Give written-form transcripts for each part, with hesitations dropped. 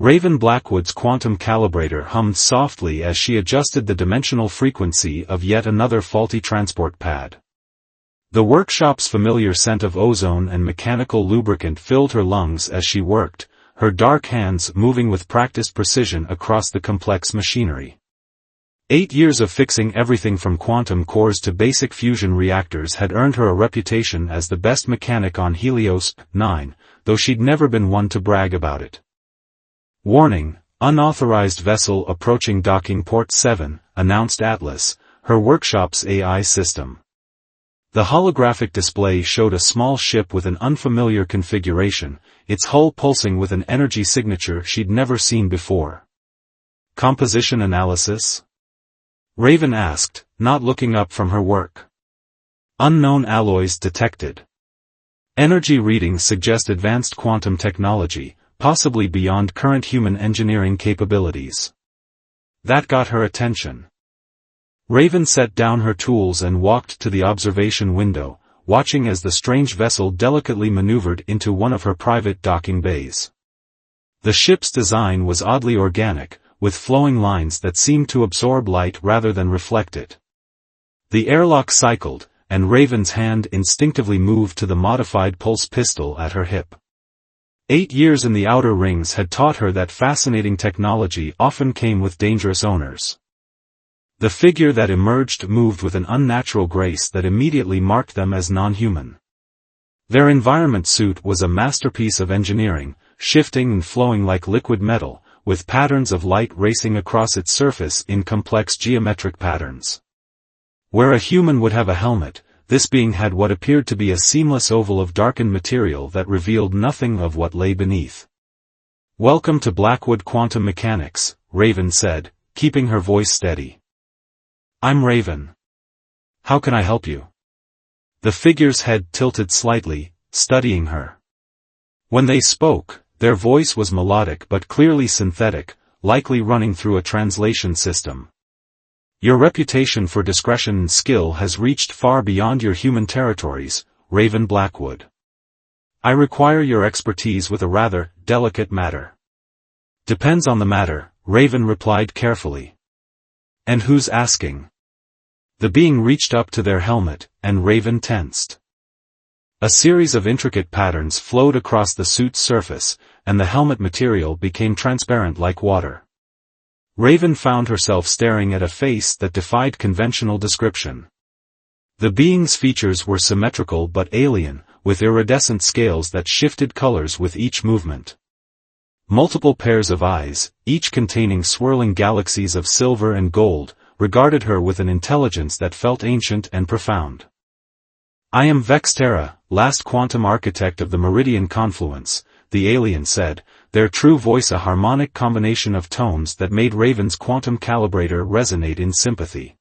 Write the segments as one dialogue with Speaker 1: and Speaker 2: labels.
Speaker 1: Raven Blackwood's quantum calibrator hummed softly as she adjusted the dimensional frequency of yet another faulty transport pad. The workshop's familiar scent of ozone and mechanical lubricant filled her lungs as she worked, her dark hands moving with practiced precision across the complex machinery. 8 years of fixing everything from quantum cores to basic fusion reactors had earned her a reputation as the best mechanic on Helios 9, though she'd never been one to brag about it. "Warning, unauthorized vessel approaching docking port 7, announced Atlas, her workshop's AI system. The holographic display showed a small ship with an unfamiliar configuration, its hull pulsing with an energy signature she'd never seen before. "Composition analysis?" Raven asked, not looking up from her work. "Unknown alloys detected. Energy readings suggest advanced quantum technology, possibly beyond current human engineering capabilities." That got her attention. Raven set down her tools and walked to the observation window, watching as the strange vessel delicately maneuvered into one of her private docking bays. The ship's design was oddly organic, with flowing lines that seemed to absorb light rather than reflect it. The airlock cycled, and Raven's hand instinctively moved to the modified pulse pistol at her hip. 8 years in the outer rings had taught her that fascinating technology often came with dangerous owners. The figure that emerged moved with an unnatural grace that immediately marked them as non-human. Their environment suit was a masterpiece of engineering, shifting and flowing like liquid metal, with patterns of light racing across its surface in complex geometric patterns. Where a human would have a helmet, this being had what appeared to be a seamless oval of darkened material that revealed nothing of what lay beneath. "Welcome to Blackwood Quantum Mechanics," Raven said, keeping her voice steady. "I'm Raven. How can I help you?" The figure's head tilted slightly, studying her. When they spoke, their voice was melodic but clearly synthetic, likely running through a translation system. "Your reputation for discretion and skill has reached far beyond your human territories, Raven Blackwood. I require your expertise with a rather delicate matter." "Depends on the matter," Raven replied carefully. "And who's asking?" The being reached up to their helmet, and Raven tensed. A series of intricate patterns flowed across the suit's surface, and the helmet material became transparent like water. Raven found herself staring at a face that defied conventional description. The being's features were symmetrical but alien, with iridescent scales that shifted colors with each movement. Multiple pairs of eyes, each containing swirling galaxies of silver and gold, regarded her with an intelligence that felt ancient and profound. "I am Vexterra, last quantum architect of the Meridian Confluence," the alien said, their true voice a harmonic combination of tones that made Raven's quantum calibrator resonate in sympathy.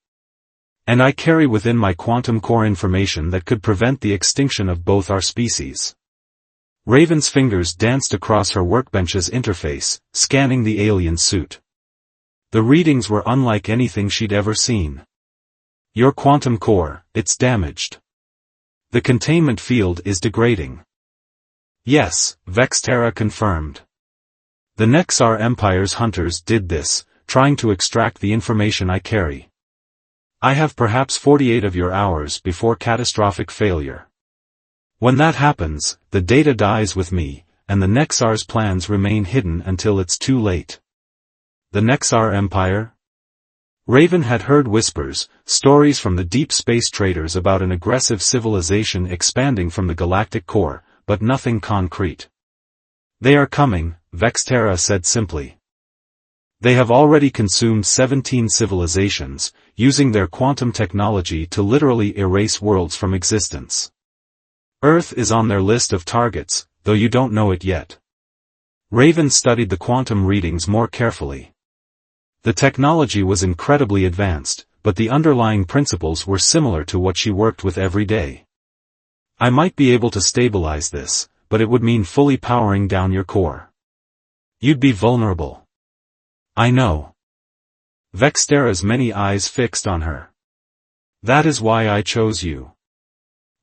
Speaker 1: "And I carry within my quantum core information that could prevent the extinction of both our species." Raven's fingers danced across her workbench's interface, scanning the alien suit. The readings were unlike anything she'd ever seen. "Your quantum core, it's damaged. The containment field is degrading." "Yes," Vexterra confirmed. "The Nexar Empire's hunters did this, trying to extract the information I carry. I have perhaps 48 of your hours before catastrophic failure. When that happens, the data dies with me, and the Nexar's plans remain hidden until it's too late." "The Nexar Empire?" Raven had heard whispers, stories from the deep space traders about an aggressive civilization expanding from the galactic core, but nothing concrete. "They are coming," Vexterra said simply. "They have already consumed 17 civilizations, using their quantum technology to literally erase worlds from existence. Earth is on their list of targets, though you don't know it yet." Raven studied the quantum readings more carefully. The technology was incredibly advanced, but the underlying principles were similar to what she worked with every day. "I might be able to stabilize this, but it would mean fully powering down your core. You'd be vulnerable." "I know." Vexterra's many eyes fixed on her. "That is why I chose you.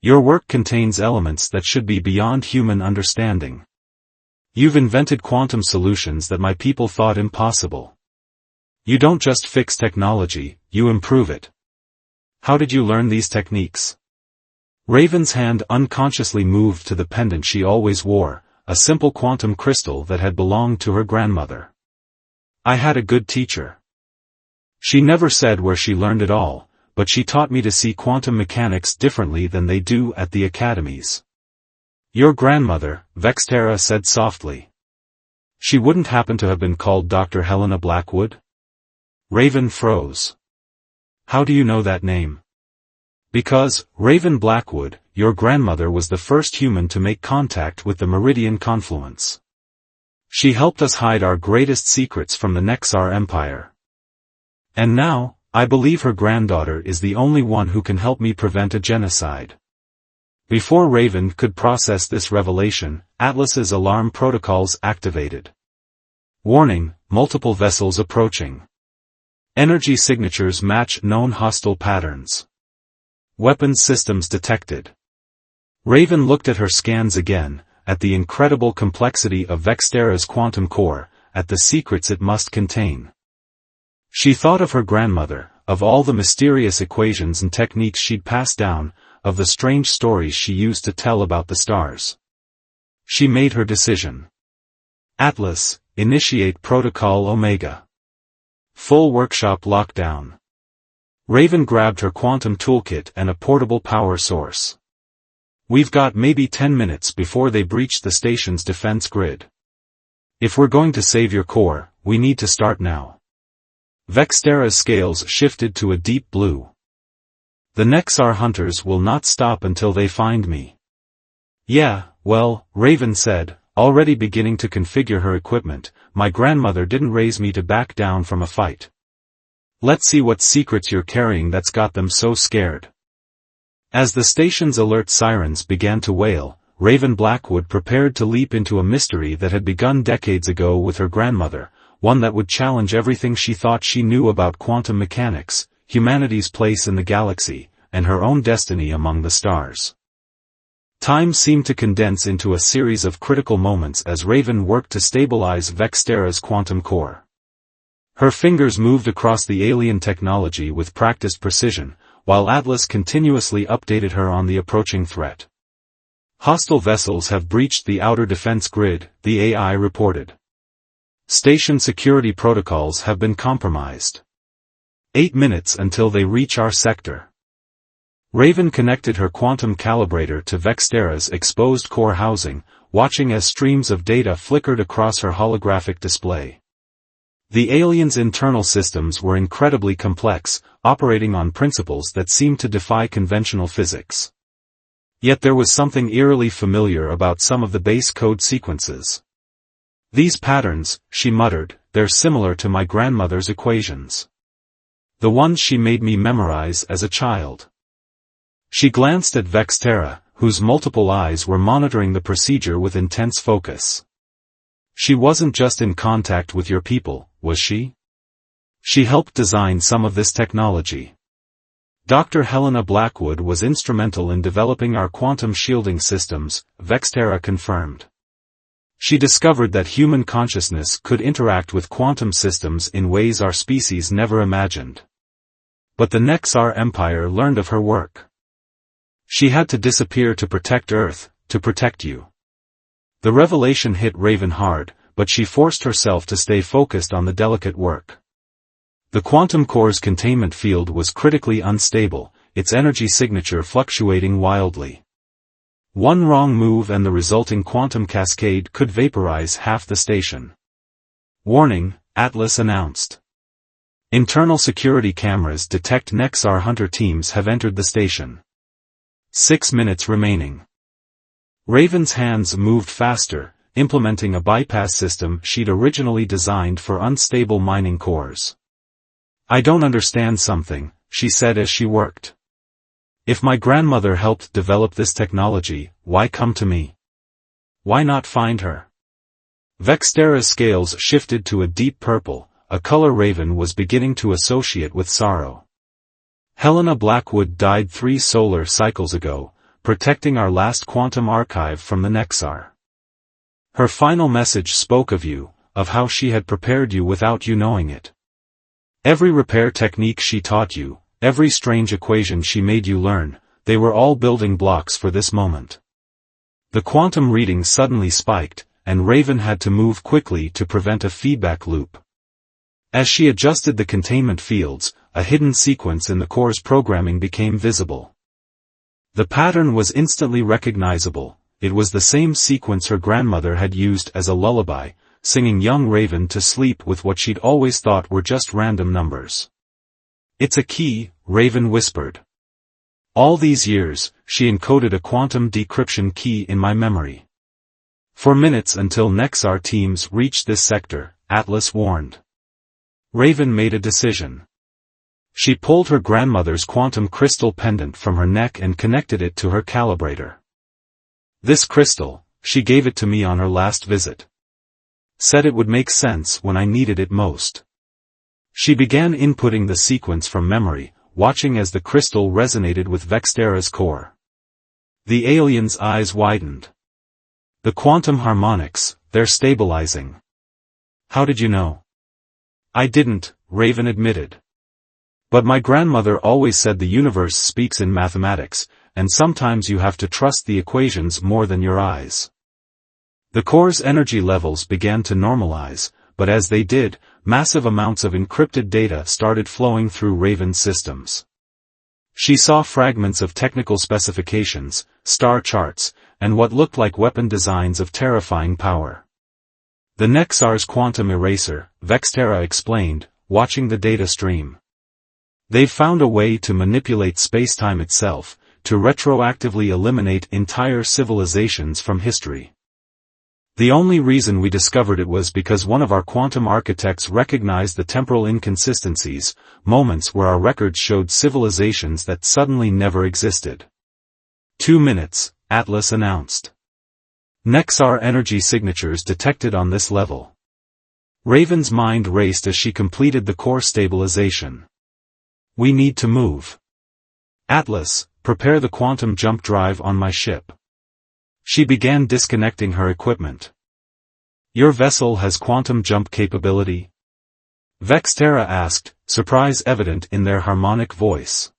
Speaker 1: Your work contains elements that should be beyond human understanding. You've invented quantum solutions that my people thought impossible. You don't just fix technology, you improve it. How did you learn these techniques? Raven's hand unconsciously moved to the pendant she always wore, a simple quantum crystal that had belonged to her grandmother. I had a good teacher. She never said where she learned it all, but she taught me to see quantum mechanics differently than they do at the academies. Your grandmother, Vextera said softly. She wouldn't happen to have been called Dr. Helena Blackwood? Raven froze. How do you know that name? Because, Raven Blackwood, your grandmother was the first human to make contact with the Meridian Confluence. She helped us hide our greatest secrets from the Nexar Empire. And now, I believe her granddaughter is the only one who can help me prevent a genocide. Before Raven could process this revelation, Atlas's alarm protocols activated. Warning, multiple vessels approaching. Energy signatures match known hostile patterns. Weapons systems detected. Raven looked at her scans again, at the incredible complexity of Vextera's quantum core, at the secrets it must contain. She thought of her grandmother, of all the mysterious equations and techniques she'd passed down, of the strange stories she used to tell about the stars. She made her decision. Atlas, initiate Protocol Omega. Full workshop lockdown. Raven grabbed her quantum toolkit and a portable power source. We've got maybe 10 minutes before they breach the station's defense grid. If we're going to save your core, we need to start now. Vextera's scales shifted to a deep blue. The Nexar hunters will not stop until they find me. Yeah, well, Raven said, already beginning to configure her equipment, my grandmother didn't raise me to back down from a fight. Let's see what secrets you're carrying that's got them so scared. As the station's alert sirens began to wail, Raven Blackwood prepared to leap into a mystery that had begun decades ago with her grandmother, one that would challenge everything she thought she knew about quantum mechanics, humanity's place in the galaxy, and her own destiny among the stars. Time seemed to condense into a series of critical moments as Raven worked to stabilize Vextera's quantum core. Her fingers moved across the alien technology with practiced precision, while Atlas continuously updated her on the approaching threat. Hostile vessels have breached the outer defense grid, the AI reported. Station security protocols have been compromised. 8 minutes until they reach our sector. Raven connected her quantum calibrator to Vextera's exposed core housing, watching as streams of data flickered across her holographic display. The aliens' internal systems were incredibly complex, operating on principles that seemed to defy conventional physics. Yet there was something eerily familiar about some of the base code sequences. These patterns, she muttered, they're similar to my grandmother's equations. The ones she made me memorize as a child. She glanced at Vextera, whose multiple eyes were monitoring the procedure with intense focus. She wasn't just in contact with your people, was she? She helped design some of this technology. Dr. Helena Blackwood was instrumental in developing our quantum shielding systems, Vextera confirmed. She discovered that human consciousness could interact with quantum systems in ways our species never imagined. But the Nexar Empire learned of her work. She had to disappear to protect Earth, to protect you. The revelation hit Raven hard, but she forced herself to stay focused on the delicate work. The quantum core's containment field was critically unstable, its energy signature fluctuating wildly. One wrong move and the resulting quantum cascade could vaporize half the station. Warning, Atlas announced. Internal security cameras detect Nexar hunter teams have entered the station. 6 minutes remaining. Raven's hands moved faster, implementing a bypass system she'd originally designed for unstable mining cores. I don't understand something, she said as she worked. If my grandmother helped develop this technology, why come to me? Why not find her? Vextera's scales shifted to a deep purple, a color Raven was beginning to associate with sorrow. Helena Blackwood died 3 solar cycles ago, protecting our last quantum archive from the Nexar. Her final message spoke of you, of how she had prepared you without you knowing it. Every repair technique she taught you, every strange equation she made you learn, they were all building blocks for this moment. The quantum reading suddenly spiked, and Raven had to move quickly to prevent a feedback loop. As she adjusted the containment fields, a hidden sequence in the core's programming became visible. The pattern was instantly recognizable. It was the same sequence her grandmother had used as a lullaby, singing young Raven to sleep with what she'd always thought were just random numbers. "It's a key," Raven whispered. "All these years, she encoded a quantum decryption key in my memory." "For minutes until Nexar teams reached this sector," Atlas warned. Raven made a decision. She pulled her grandmother's quantum crystal pendant from her neck and connected it to her calibrator. "This crystal, she gave it to me on her last visit. Said it would make sense when I needed it most." She began inputting the sequence from memory, watching as the crystal resonated with Vextera's core. The alien's eyes widened. "The quantum harmonics, they're stabilizing." "How did you know?" "I didn't," Raven admitted. "But my grandmother always said the universe speaks in mathematics, and sometimes you have to trust the equations more than your eyes." The core's energy levels began to normalize, but as they did, massive amounts of encrypted data started flowing through Raven's systems. She saw fragments of technical specifications, star charts, and what looked like weapon designs of terrifying power. "The Nexar's quantum eraser," Vextera explained, watching the data stream. "They've found a way to manipulate spacetime itself, to retroactively eliminate entire civilizations from history. The only reason we discovered it was because one of our quantum architects recognized the temporal inconsistencies, moments where our records showed civilizations that suddenly never existed." 2 minutes, Atlas announced. "Nexar energy signatures detected on this level." Raven's mind raced as she completed the core stabilization. "We need to move. Atlas, prepare the quantum jump drive on my ship." She began disconnecting her equipment. "Your vessel has quantum jump capability?" Vextera asked, surprise evident in their harmonic voice.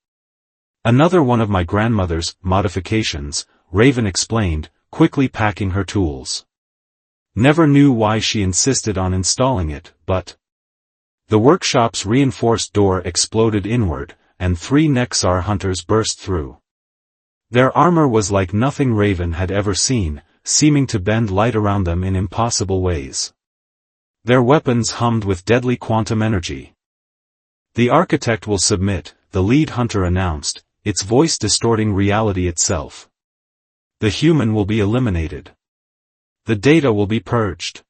Speaker 1: "Another one of my grandmother's modifications," Raven explained, quickly packing her tools. Never knew why she insisted on installing it, but... The workshop's reinforced door exploded inward, and 3 Nexar hunters burst through. Their armor was like nothing Raven had ever seen, seeming to bend light around them in impossible ways. Their weapons hummed with deadly quantum energy. "The architect will submit," the lead hunter announced, its voice distorting reality itself. "The human will be eliminated. The data will be purged."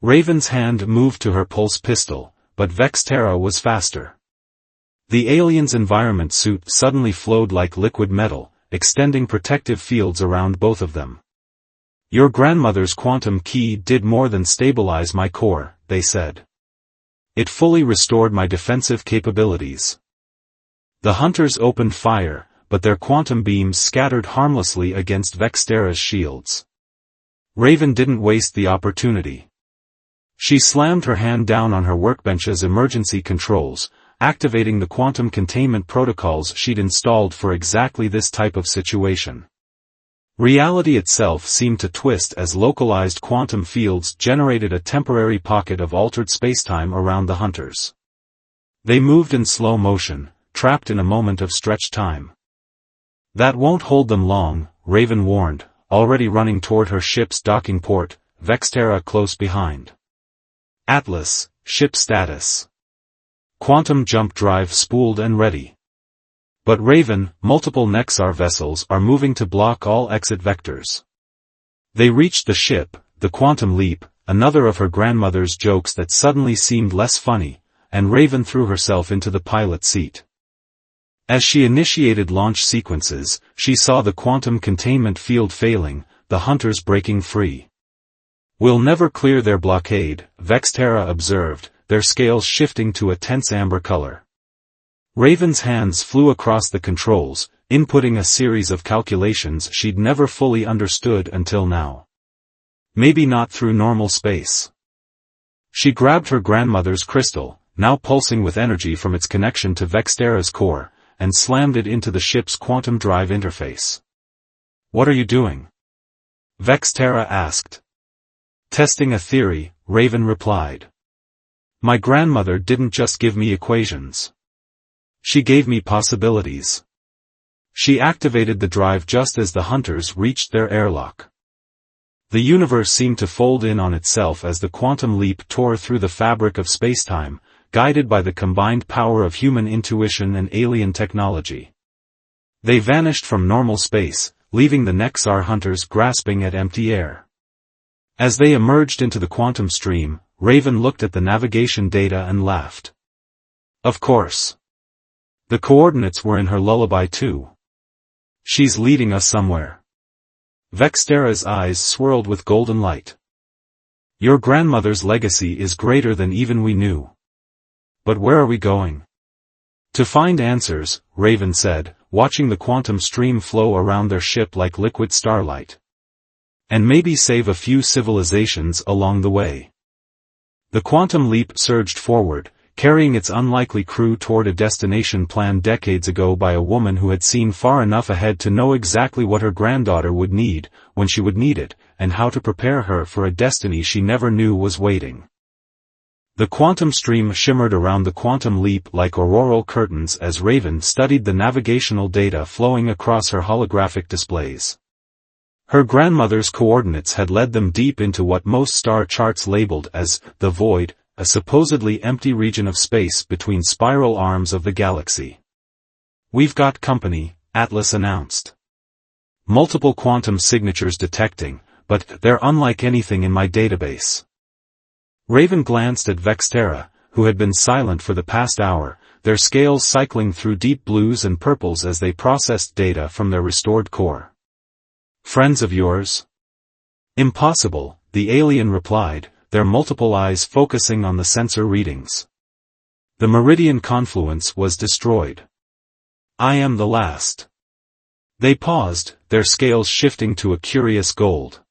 Speaker 1: Raven's hand moved to her pulse pistol, but Vextera was faster. The alien's environment suit suddenly flowed like liquid metal, extending protective fields around both of them. "Your grandmother's quantum key did more than stabilize my core," they said. "It fully restored my defensive capabilities." The hunters opened fire, but their quantum beams scattered harmlessly against Vextera's shields. Raven didn't waste the opportunity. She slammed her hand down on her workbench's emergency controls, activating the quantum containment protocols she'd installed for exactly this type of situation. Reality itself seemed to twist as localized quantum fields generated a temporary pocket of altered spacetime around the hunters. They moved in slow motion, trapped in a moment of stretched time. "That won't hold them long," Raven warned, already running toward her ship's docking port, Vextera close behind. "Atlas, ship status. Quantum jump drive spooled and ready." "But Raven, multiple Nexar vessels are moving to block all exit vectors." They reached the ship, the quantum leap, another of her grandmother's jokes that suddenly seemed less funny, and Raven threw herself into the pilot seat. As she initiated launch sequences, she saw the quantum containment field failing, the hunters breaking free. "We'll never clear their blockade," Vextera observed, their scales shifting to a tense amber color. Raven's hands flew across the controls, inputting a series of calculations she'd never fully understood until now. Maybe not through normal space. She grabbed her grandmother's crystal, now pulsing with energy from its connection to Vextera's core, and slammed it into the ship's quantum drive interface. "What are you doing?" Vextera asked. "Testing a theory," Raven replied. "My grandmother didn't just give me equations. She gave me possibilities." She activated the drive just as the hunters reached their airlock. The universe seemed to fold in on itself as the quantum leap tore through the fabric of spacetime, guided by the combined power of human intuition and alien technology. They vanished from normal space, leaving the Nexar hunters grasping at empty air. As they emerged into the quantum stream, Raven looked at the navigation data and laughed. Of course. The coordinates were in her lullaby too. She's leading us somewhere. Vextera's eyes swirled with golden light. Your grandmother's legacy is greater than even we knew. But where are we going? To find answers, Raven said, watching the quantum stream flow around their ship like liquid starlight. And maybe save a few civilizations along the way. The quantum leap surged forward, carrying its unlikely crew toward a destination planned decades ago by a woman who had seen far enough ahead to know exactly what her granddaughter would need, when she would need it, and how to prepare her for a destiny she never knew was waiting. The quantum stream shimmered around the quantum leap like auroral curtains as Raven studied the navigational data flowing across her holographic displays. Her grandmother's coordinates had led them deep into what most star charts labeled as the void, a supposedly empty region of space between spiral arms of the galaxy. "We've got company," Atlas announced. "Multiple quantum signatures detecting, but they're unlike anything in my database." Raven glanced at Vextera, who had been silent for the past hour, their scales cycling through deep blues and purples as they processed data from their restored core. "Friends of yours?" "Impossible," the alien replied, their multiple eyes focusing on the sensor readings. The meridian confluence was destroyed. "I am the last." They paused, their scales shifting to a curious gold.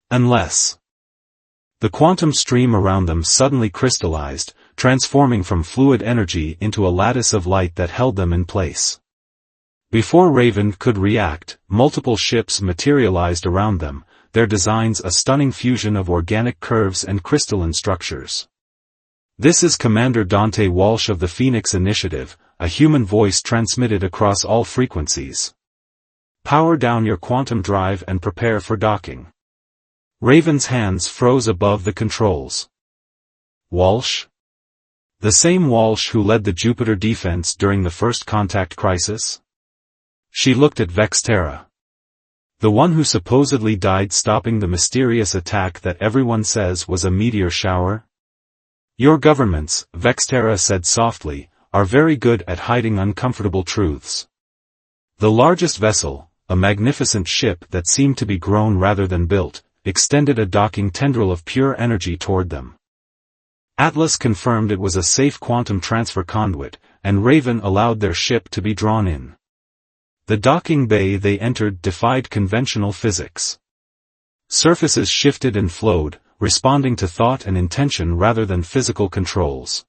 Speaker 1: "Unless..." The quantum stream around them suddenly crystallized, transforming from fluid energy into a lattice of light that held them in place. Before Raven could react, multiple ships materialized around them, their designs a stunning fusion of organic curves and crystalline structures. "This is Commander Dante Walsh of the Phoenix Initiative," a human voice transmitted across all frequencies. "Power down your quantum drive and prepare for docking." Raven's hands froze above the controls. "Walsh? The same Walsh who led the Jupiter defense during the first contact crisis?" She looked at Vextera. "The one who supposedly died stopping the mysterious attack that everyone says was a meteor shower?" "Your governments," Vextera said softly, "are very good at hiding uncomfortable truths." The largest vessel, a magnificent ship that seemed to be grown rather than built, extended a docking tendril of pure energy toward them. Atlas confirmed it was a safe quantum transfer conduit, and Raven allowed their ship to be drawn in. The docking bay they entered defied conventional physics. Surfaces shifted and flowed, responding to thought and intention rather than physical controls.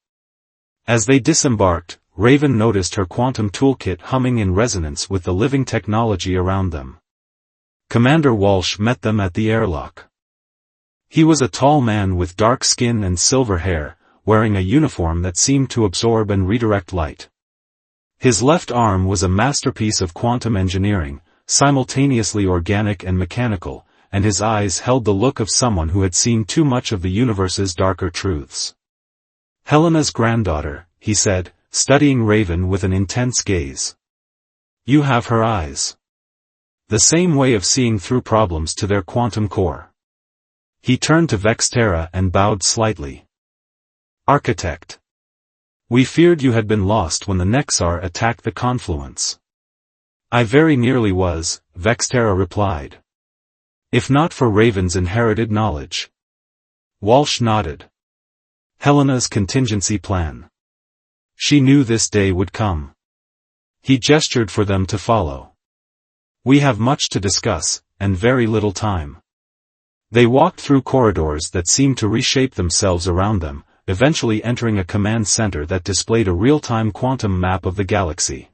Speaker 1: As they disembarked, Raven noticed her quantum toolkit humming in resonance with the living technology around them. Commander Walsh met them at the airlock. He was a tall man with dark skin and silver hair, wearing a uniform that seemed to absorb and redirect light. His left arm was a masterpiece of quantum engineering, simultaneously organic and mechanical, and his eyes held the look of someone who had seen too much of the universe's darker truths. "Helena's granddaughter," he said, studying Raven with an intense gaze. "You have her eyes. The same way of seeing through problems to their quantum core." He turned to Vextera and bowed slightly. "Architect. We feared you had been lost when the Nexar attacked the confluence." "I very nearly was," Vextera replied. "If not for Raven's inherited knowledge." Walsh nodded. "Helena's contingency plan. She knew this day would come." He gestured for them to follow. "We have much to discuss, and very little time." They walked through corridors that seemed to reshape themselves around them, eventually entering a command center that displayed a real-time quantum map of the galaxy.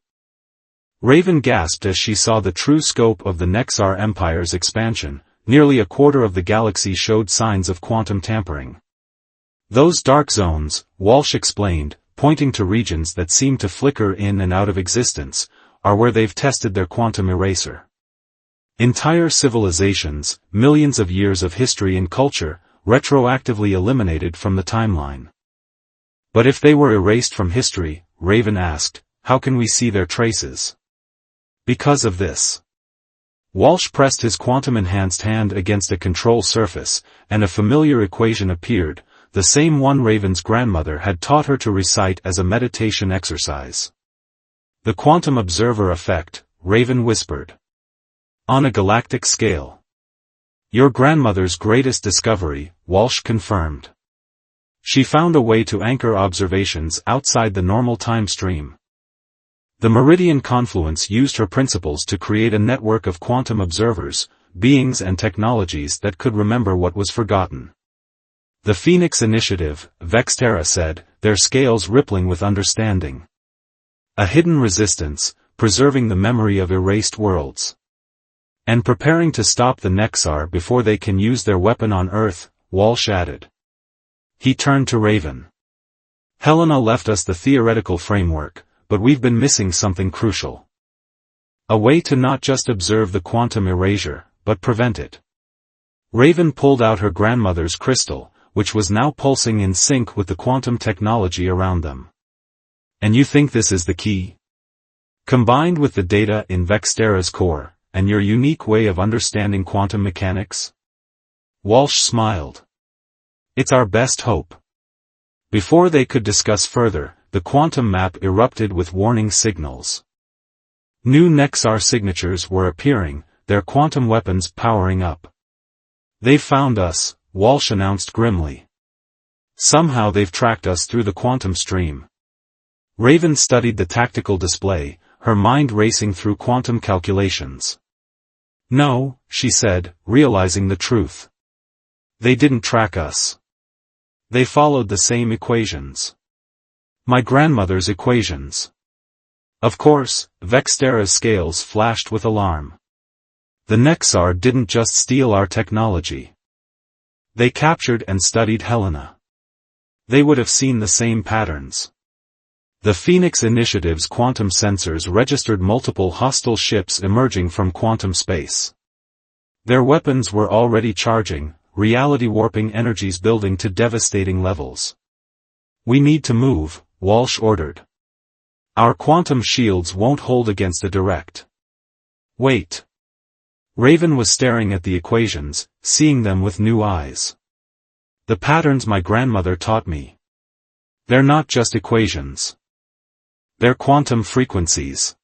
Speaker 1: Raven gasped as she saw the true scope of the Nexar Empire's expansion. Nearly a quarter of the galaxy showed signs of quantum tampering. Those dark zones, Walsh explained, pointing to regions that seemed to flicker in and out of existence, are where they've tested their quantum eraser. Entire civilizations, millions of years of history and culture, retroactively eliminated from the timeline. But if they were erased from history, Raven asked, how can we see their traces? Because of this. Walsh pressed his quantum-enhanced hand against a control surface, and a familiar equation appeared, the same one Raven's grandmother had taught her to recite as a meditation exercise. The quantum observer effect, Raven whispered. On a galactic scale. Your grandmother's greatest discovery, Walsh confirmed. She found a way to anchor observations outside the normal time stream. The meridian confluence used her principles to create a network of quantum observers, beings and technologies that could remember what was forgotten. The Phoenix Initiative, Vextera said, their scales rippling with understanding. A hidden resistance, preserving the memory of erased worlds. And preparing to stop the Nexar before they can use their weapon on Earth, Walsh added. He turned to Raven. Helena left us the theoretical framework, but we've been missing something crucial. A way to not just observe the quantum erasure, but prevent it. Raven pulled out her grandmother's crystal, which was now pulsing in sync with the quantum technology around them. And you think this is the key? Combined with the data in Vextera's core, and your unique way of understanding quantum mechanics? Walsh smiled. It's our best hope. Before they could discuss further, the quantum map erupted with warning signals. New Nexar signatures were appearing, their quantum weapons powering up. They've found us, Walsh announced grimly. Somehow they've tracked us through the quantum stream. Raven studied the tactical display, her mind racing through quantum calculations. No, she said, realizing the truth. They didn't track us. They followed the same equations. My grandmother's equations. Of course, Vextera's scales flashed with alarm. The Nexar didn't just steal our technology. They captured and studied Helena. They would have seen the same patterns. The Phoenix Initiative's quantum sensors registered multiple hostile ships emerging from quantum space. Their weapons were already charging, reality-warping energies building to devastating levels. We need to move, Walsh ordered. Our quantum shields won't hold against a direct. Wait. Raven was staring at the equations, seeing them with new eyes. The patterns my grandmother taught me. They're not just equations. They're quantum frequencies.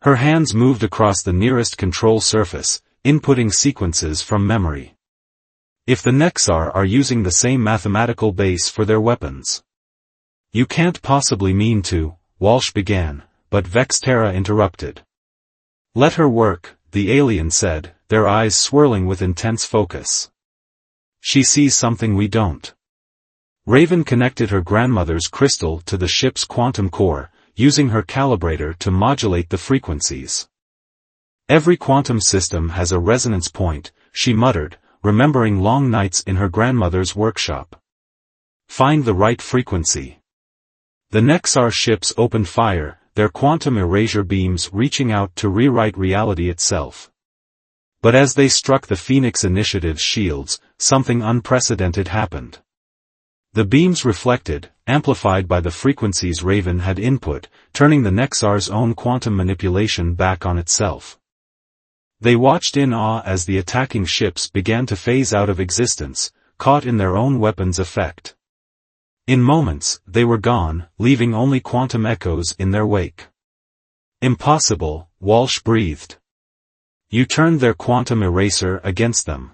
Speaker 1: Her hands moved across the nearest control surface, inputting sequences from memory. If the Nexar are using the same mathematical base for their weapons. You can't possibly mean to, Walsh began, but Vextera interrupted. Let her work, the alien said, their eyes swirling with intense focus. She sees something we don't. Raven connected her grandmother's crystal to the ship's quantum core, using her calibrator to modulate the frequencies. Every quantum system has a resonance point, she muttered, remembering long nights in her grandmother's workshop. Find the right frequency. The Nexar ships opened fire, their quantum erasure beams reaching out to rewrite reality itself. But as they struck the Phoenix Initiative's shields, something unprecedented happened. The beams reflected, amplified by the frequencies Raven had input, turning the Nexar's own quantum manipulation back on itself. They watched in awe as the attacking ships began to phase out of existence, caught in their own weapons' effect. In moments, they were gone, leaving only quantum echoes in their wake. Impossible, Walsh breathed. You turned their quantum eraser against them.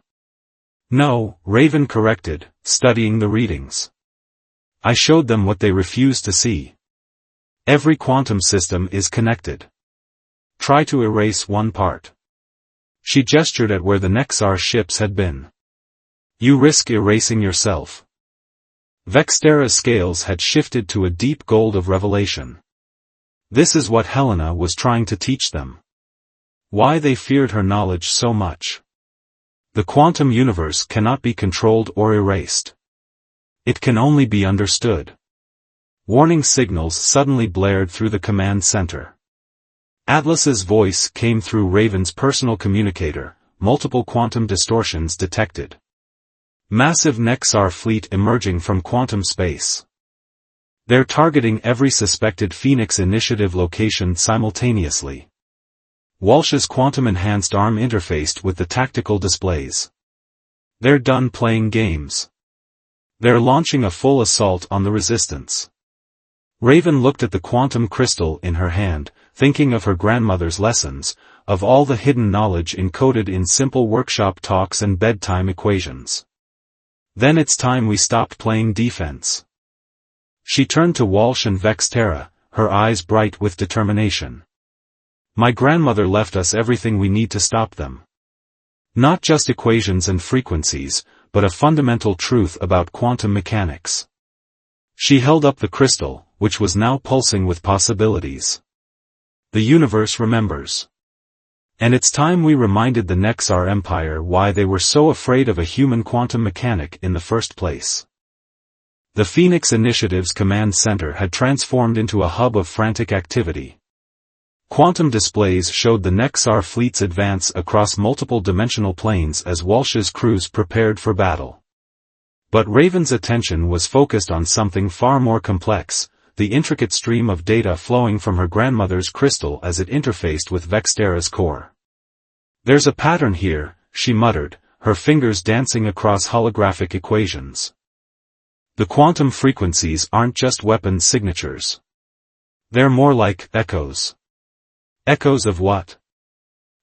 Speaker 1: No, Raven corrected, studying the readings. I showed them what they refused to see. Every quantum system is connected. Try to erase one part. She gestured at where the Nexar ships had been. You risk erasing yourself. Vextera's scales had shifted to a deep gold of revelation. This is what Helena was trying to teach them. Why they feared her knowledge so much. The quantum universe cannot be controlled or erased. It can only be understood. Warning signals suddenly blared through the command center. Atlas's voice came through Raven's personal communicator, multiple quantum distortions detected. Massive Nexar fleet emerging from quantum space. They're targeting every suspected Phoenix Initiative location simultaneously. Walsh's quantum-enhanced arm interfaced with the tactical displays. They're done playing games. They're launching a full assault on the resistance. Raven looked at the quantum crystal in her hand, thinking of her grandmother's lessons, of all the hidden knowledge encoded in simple workshop talks and bedtime equations. Then it's time we stopped playing defense. She turned to Walsh and Vextera, her eyes bright with determination. My grandmother left us everything we need to stop them. Not just equations and frequencies, but a fundamental truth about quantum mechanics. She held up the crystal, which was now pulsing with possibilities. The universe remembers. And it's time we reminded the Nexar Empire why they were so afraid of a human quantum mechanic in the first place. The Phoenix Initiative's command center had transformed into a hub of frantic activity. Quantum displays showed the Nexar fleet's advance across multiple dimensional planes as Walsh's crews prepared for battle. But Raven's attention was focused on something far more complex, the intricate stream of data flowing from her grandmother's crystal as it interfaced with Vextera's core. There's a pattern here, she muttered, her fingers dancing across holographic equations. The quantum frequencies aren't just weapon signatures. They're more like echoes. Echoes of what?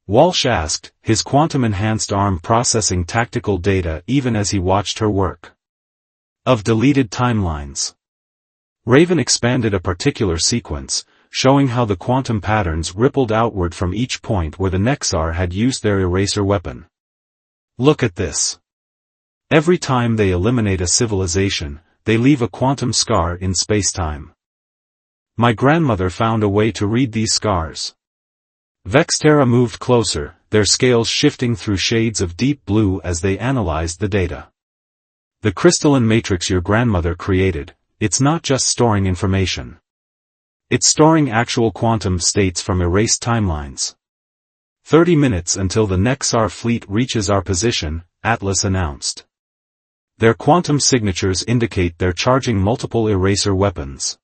Speaker 1: Walsh asked, his quantum-enhanced arm processing tactical data even as he watched her work. Of deleted timelines. Raven expanded a particular sequence, showing how the quantum patterns rippled outward from each point where the Nexar had used their eraser weapon. Look at this. Every time they eliminate a civilization, they leave a quantum scar in space-time. My grandmother found a way to read these scars. Vextera moved closer, their scales shifting through shades of deep blue as they analyzed the data. The crystalline matrix your grandmother created, it's not just storing information. It's storing actual quantum states from erased timelines. 30 minutes until the Nexar fleet reaches our position, Atlas announced. Their quantum signatures indicate they're charging multiple eraser weapons.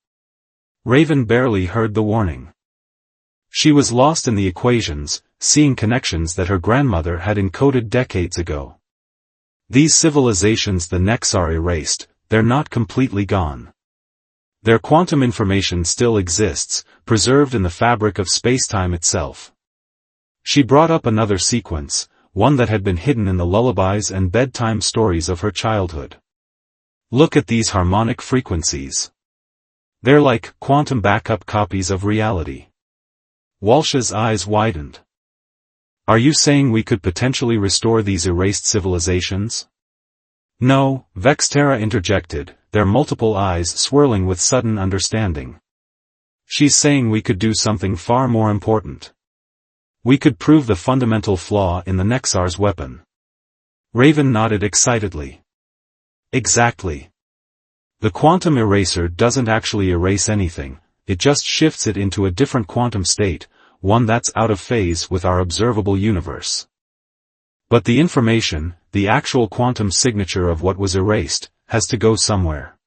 Speaker 1: Raven barely heard the warning. She was lost in the equations, seeing connections that her grandmother had encoded decades ago. These civilizations the Nexar erased, they're not completely gone. Their quantum information still exists, preserved in the fabric of spacetime itself. She brought up another sequence, one that had been hidden in the lullabies and bedtime stories of her childhood. Look at these harmonic frequencies. They're like quantum backup copies of reality. Walsh's eyes widened. Are you saying we could potentially restore these erased civilizations? No, Vextera interjected, their multiple eyes swirling with sudden understanding. She's saying we could do something far more important. We could prove the fundamental flaw in the Nexar's weapon. Raven nodded excitedly. Exactly. The quantum eraser doesn't actually erase anything, it just shifts it into a different quantum state, one that's out of phase with our observable universe. But the information, the actual quantum signature of what was erased, has to go somewhere.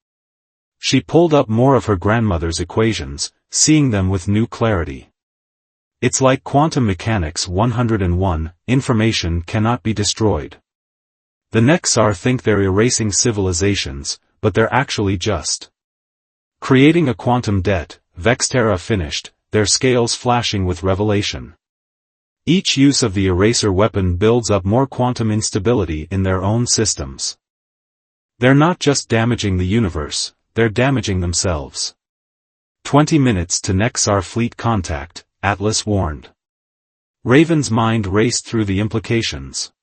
Speaker 1: She pulled up more of her grandmother's equations, seeing them with new clarity. It's like quantum mechanics 101, information cannot be destroyed. The Nexar think they're erasing civilizations, but they're actually just creating a quantum debt, Vextera finished, their scales flashing with revelation. Each use of the eraser weapon builds up more quantum instability in their own systems. They're not just damaging the universe, they're damaging themselves. 20 minutes to Nexar fleet contact, Atlas warned. Raven's mind raced through the implications.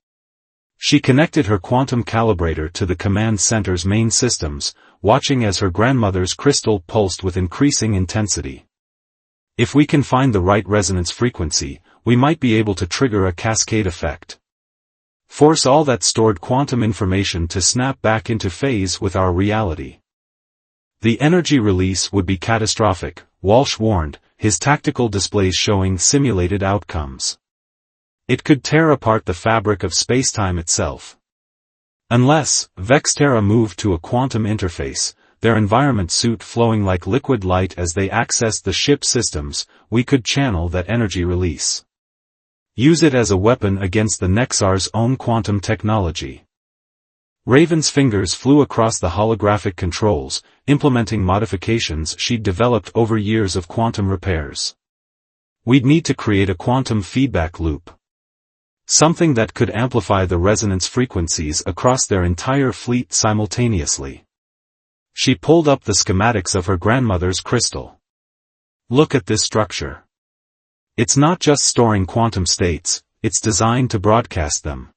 Speaker 1: She connected her quantum calibrator to the command center's main systems, watching as her grandmother's crystal pulsed with increasing intensity. If we can find the right resonance frequency, we might be able to trigger a cascade effect. Force all that stored quantum information to snap back into phase with our reality. The energy release would be catastrophic, Walsh warned, his tactical displays showing simulated outcomes. It could tear apart the fabric of spacetime itself. Unless Vexterra moved to a quantum interface, their environment suit flowing like liquid light as they accessed the ship systems, we could channel that energy release. Use it as a weapon against the Nexar's own quantum technology. Raven's fingers flew across the holographic controls, implementing modifications she'd developed over years of quantum repairs. We'd need to create a quantum feedback loop. Something that could amplify the resonance frequencies across their entire fleet simultaneously. She pulled up the schematics of her grandmother's crystal. Look at this structure. It's not just storing quantum states, it's designed to broadcast them.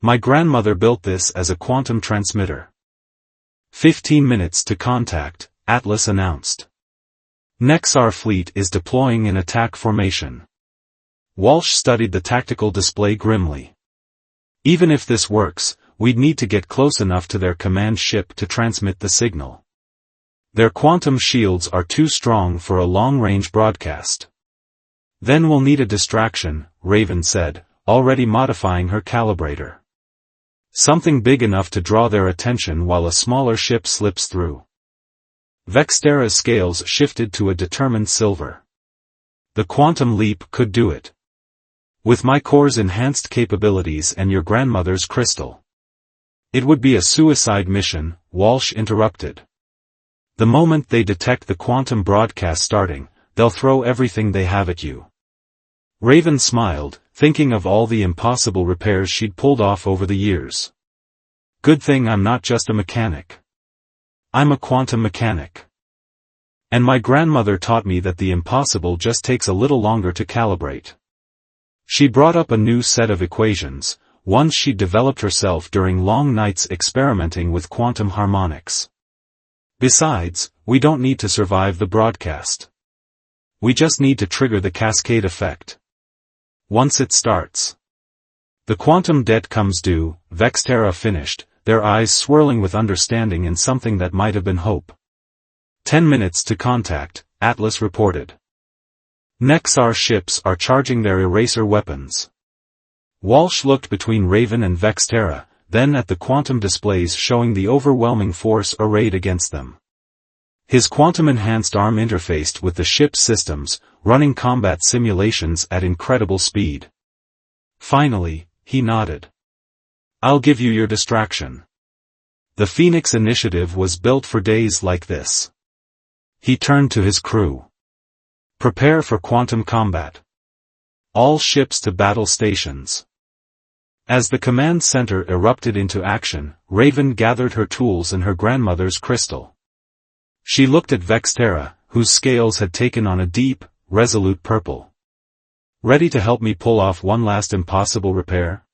Speaker 1: My grandmother built this as a quantum transmitter. 15 minutes to contact, Atlas announced. Nexar fleet is deploying in attack formation. Walsh studied the tactical display grimly. Even if this works, we'd need to get close enough to their command ship to transmit the signal. Their quantum shields are too strong for a long-range broadcast. Then we'll need a distraction, Raven said, already modifying her calibrator. Something big enough to draw their attention while a smaller ship slips through. Vexterra's scales shifted to a determined silver. The quantum leap could do it. With my core's enhanced capabilities and your grandmother's crystal. It would be a suicide mission, Walsh interrupted. The moment they detect the quantum broadcast starting, they'll throw everything they have at you. Raven smiled, thinking of all the impossible repairs she'd pulled off over the years. Good thing I'm not just a mechanic. I'm a quantum mechanic. And my grandmother taught me that the impossible just takes a little longer to calibrate. She brought up a new set of equations, ones she'd developed herself during long nights experimenting with quantum harmonics. Besides, we don't need to survive the broadcast. We just need to trigger the cascade effect. Once it starts. The quantum debt comes due, Vexterra finished, their eyes swirling with understanding in something that might have been hope. 10 minutes to contact, Atlas reported. Nexar ships are charging their eraser weapons. Walsh looked between Raven and Vexterra, then at the quantum displays showing the overwhelming force arrayed against them. His quantum-enhanced arm interfaced with the ship's systems, running combat simulations at incredible speed. Finally, he nodded. I'll give you your distraction. The Phoenix Initiative was built for days like this. He turned to his crew. Prepare for quantum combat. All ships to battle stations. As the command center erupted into action, Raven gathered her tools and her grandmother's crystal. She looked at Vexterra, whose scales had taken on a deep, resolute purple. Ready to help me pull off one last impossible repair?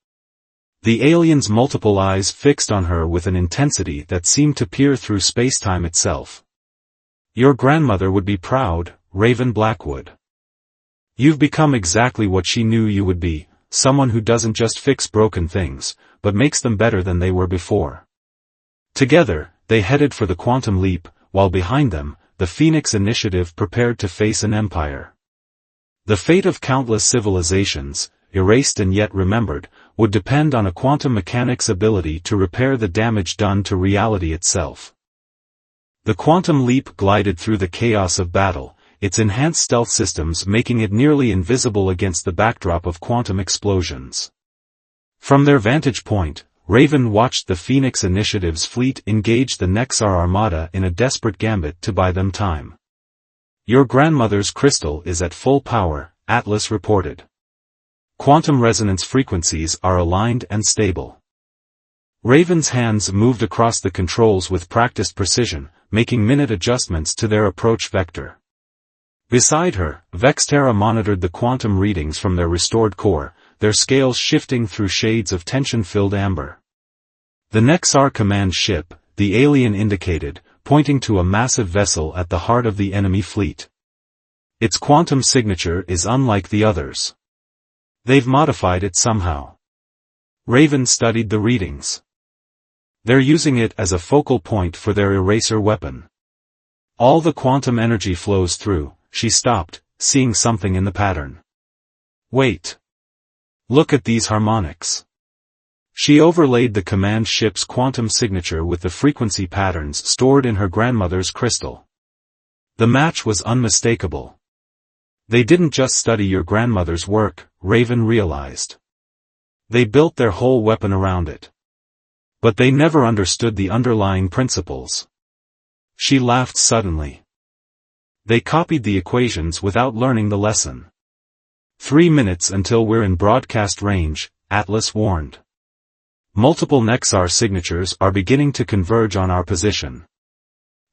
Speaker 1: The alien's multiple eyes fixed on her with an intensity that seemed to peer through spacetime itself. Your grandmother would be proud, Raven Blackwood. You've become exactly what she knew you would be, someone who doesn't just fix broken things, but makes them better than they were before. Together, they headed for the quantum leap, while behind them, the Phoenix Initiative prepared to face an empire. The fate of countless civilizations, erased and yet remembered, would depend on a quantum mechanic's ability to repair the damage done to reality itself. The quantum leap glided through the chaos of battle, its enhanced stealth systems making it nearly invisible against the backdrop of quantum explosions. From their vantage point, Raven watched the Phoenix Initiative's fleet engage the Nexar Armada in a desperate gambit to buy them time. Your grandmother's crystal is at full power, Atlas reported. Quantum resonance frequencies are aligned and stable. Raven's hands moved across the controls with practiced precision, making minute adjustments to their approach vector. Beside her, Vexterra monitored the quantum readings from their restored core, their scales shifting through shades of tension-filled amber. The Nexar command ship, the alien indicated, pointing to a massive vessel at the heart of the enemy fleet. Its quantum signature is unlike the others. They've modified it somehow. Raven studied the readings. They're using it as a focal point for their eraser weapon. All the quantum energy flows through. She stopped, seeing something in the pattern. Wait. Look at these harmonics. She overlaid the command ship's quantum signature with the frequency patterns stored in her grandmother's crystal. The match was unmistakable. They didn't just study your grandmother's work, Raven realized. They built their whole weapon around it. But they never understood the underlying principles. She laughed suddenly. They copied the equations without learning the lesson. 3 minutes until we're in broadcast range, Atlas warned. Multiple Nexar signatures are beginning to converge on our position.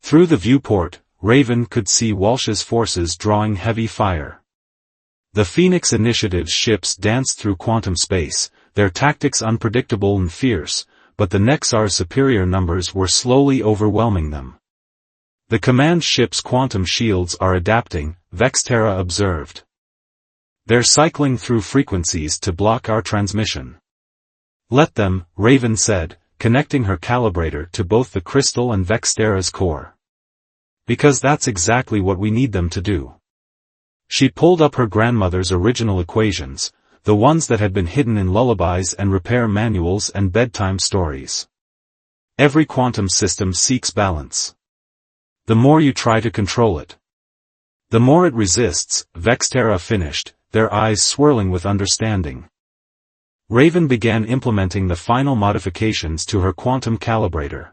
Speaker 1: Through the viewport, Raven could see Walsh's forces drawing heavy fire. The Phoenix Initiative's ships danced through quantum space, their tactics unpredictable and fierce, but the Nexar's superior numbers were slowly overwhelming them. The command ship's quantum shields are adapting, Vexterra observed. They're cycling through frequencies to block our transmission. Let them, Raven said, connecting her calibrator to both the crystal and Vexterra's core. Because that's exactly what we need them to do. She pulled up her grandmother's original equations, the ones that had been hidden in lullabies and repair manuals and bedtime stories. Every quantum system seeks balance. The more you try to control it, the more it resists, Vexterra finished, their eyes swirling with understanding. Raven began implementing the final modifications to her quantum calibrator.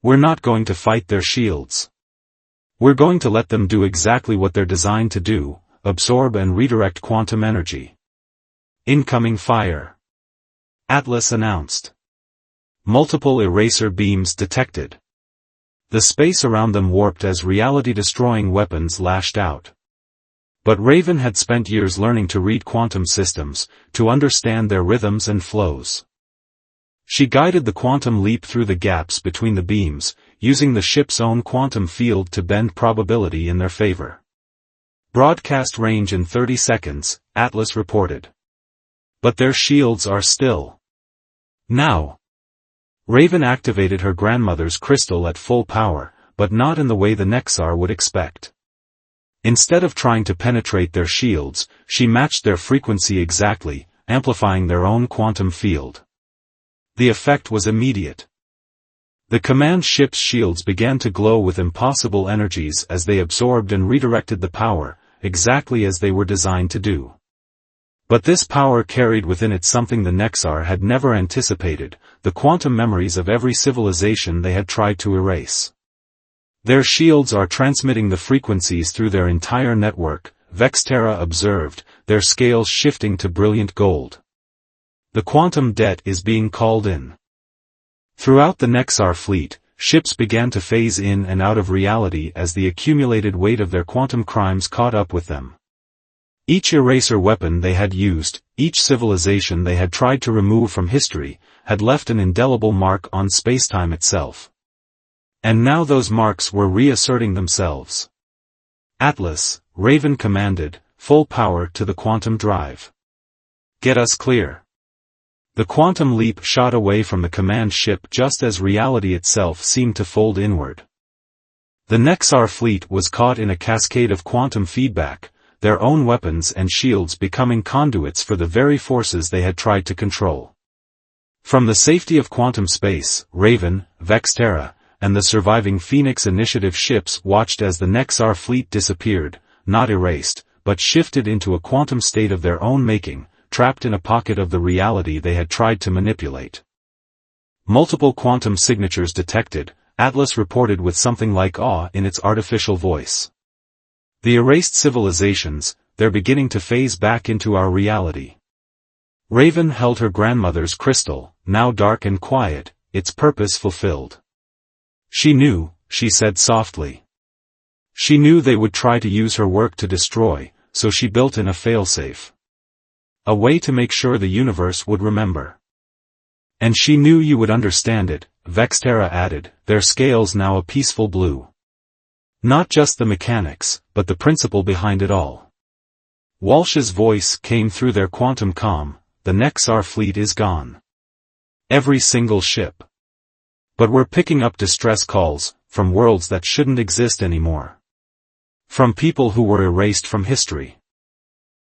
Speaker 1: We're not going to fight their shields. We're going to let them do exactly what they're designed to do, absorb and redirect quantum energy. Incoming fire. Atlas announced. Multiple eraser beams detected. The space around them warped as reality-destroying weapons lashed out. But Raven had spent years learning to read quantum systems, to understand their rhythms and flows. She guided the quantum leap through the gaps between the beams, using the ship's own quantum field to bend probability in their favor. Broadcast range in 30 seconds, Atlas reported. But their shields are still. Now. Raven activated her grandmother's crystal at full power, but not in the way the Nexar would expect. Instead of trying to penetrate their shields, she matched their frequency exactly, amplifying their own quantum field. The effect was immediate. The command ship's shields began to glow with impossible energies as they absorbed and redirected the power, exactly as they were designed to do. But this power carried within it something the Nexar had never anticipated, the quantum memories of every civilization they had tried to erase. Their shields are transmitting the frequencies through their entire network, Vexterra observed, their scales shifting to brilliant gold. The quantum debt is being called in. Throughout the Nexar fleet, ships began to phase in and out of reality as the accumulated weight of their quantum crimes caught up with them. Each eraser weapon they had used, each civilization they had tried to remove from history, had left an indelible mark on spacetime itself. And now those marks were reasserting themselves. Atlas, Raven commanded, full power to the quantum drive. Get us clear. The quantum leap shot away from the command ship just as reality itself seemed to fold inward. The Nexar fleet was caught in a cascade of quantum feedback, their own weapons and shields becoming conduits for the very forces they had tried to control. From the safety of quantum space, Raven, Vexterra, and the surviving Phoenix Initiative ships watched as the Nexar fleet disappeared, not erased, but shifted into a quantum state of their own making, trapped in a pocket of the reality they had tried to manipulate. Multiple quantum signatures detected, Atlas reported with something like awe in its artificial voice. The erased civilizations, they're beginning to phase back into our reality. Raven held her grandmother's crystal, now dark and quiet, its purpose fulfilled. She knew, she said softly. She knew they would try to use her work to destroy, so she built in a failsafe. A way to make sure the universe would remember. And she knew you would understand it, Vextera added, their scales now a peaceful blue. Not just the mechanics, but the principle behind it all. Walsh's voice came through their quantum comm, the Nexar fleet is gone. Every single ship. But we're picking up distress calls, from worlds that shouldn't exist anymore. From people who were erased from history.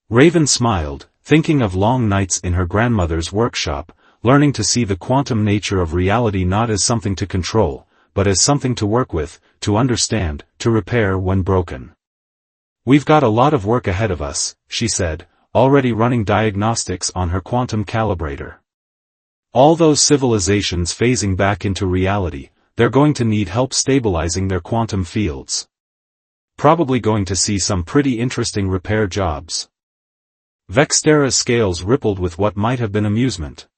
Speaker 1: Raven smiled, thinking of long nights in her grandmother's workshop, learning to see the quantum nature of reality not as something to control, but as something to work with, to understand, to repair when broken. We've got a lot of work ahead of us, she said, already running diagnostics on her quantum calibrator. All those civilizations phasing back into reality, they're going to need help stabilizing their quantum fields. Probably going to see some pretty interesting repair jobs. Vextera's scales rippled with what might have been amusement.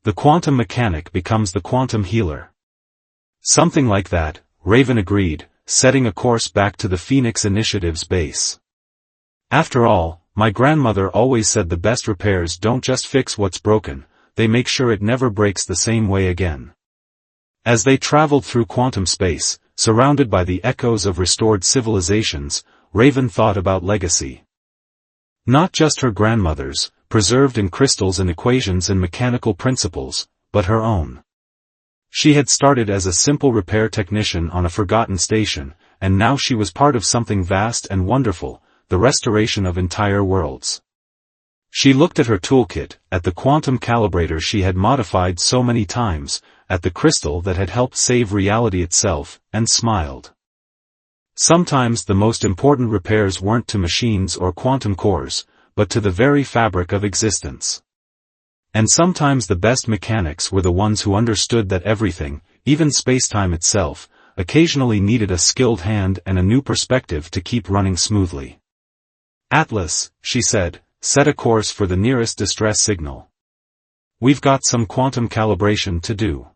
Speaker 1: The quantum mechanic becomes the quantum healer. Something like that, Raven agreed, setting a course back to the Phoenix Initiative's base. After all, my grandmother always said the best repairs don't just fix what's broken, they make sure it never breaks the same way again. As they traveled through quantum space, surrounded by the echoes of restored civilizations, Raven thought about legacy. Not just her grandmother's, preserved in crystals and equations and mechanical principles, but her own. She had started as a simple repair technician on a forgotten station, and now she was part of something vast and wonderful, the restoration of entire worlds. She looked at her toolkit, at the quantum calibrator she had modified so many times, at the crystal that had helped save reality itself, and smiled. Sometimes the most important repairs weren't to machines or quantum cores, but to the very fabric of existence. And sometimes the best mechanics were the ones who understood that everything, even spacetime itself, occasionally needed a skilled hand and a new perspective to keep running smoothly. Atlas, she said, set a course for the nearest distress signal. We've got some quantum calibration to do.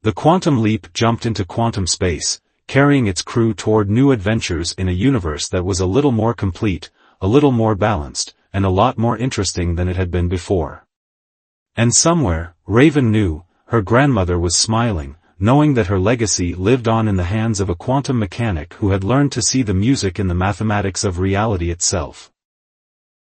Speaker 1: The quantum leap jumped into quantum space, carrying its crew toward new adventures in a universe that was a little more complete, a little more balanced, and a lot more interesting than it had been before. And somewhere, Raven knew, her grandmother was smiling, knowing that her legacy lived on in the hands of a quantum mechanic who had learned to see the music in the mathematics of reality itself.